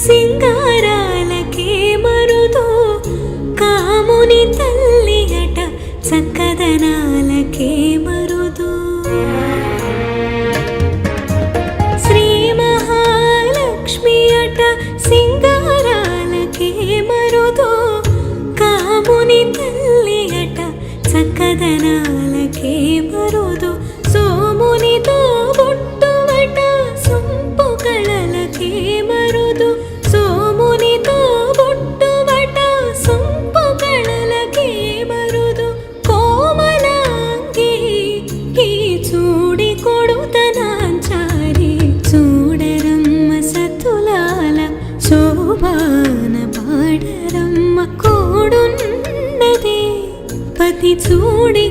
సింగారాలకే మరుదో కాముని తల్లి అట చక్కదనాలకే మరుదో శ్రీ మహాలక్ష్మి అట సింగారాలకే మరుదో కాముని తల్లి అట చక్కదనాలకే మరుదో సోమునితో బొట్టువట సొంపు కళలకే మరుదు సోమునితో బొట్టువట సొంపు కళలకే మరుదు కోమలాంగి ఈ చూడి కొడుతనాంచారి చూడరమ్మ సతులాల శోభాన పాడరమ్మ కోడున్నదే పతి చూడి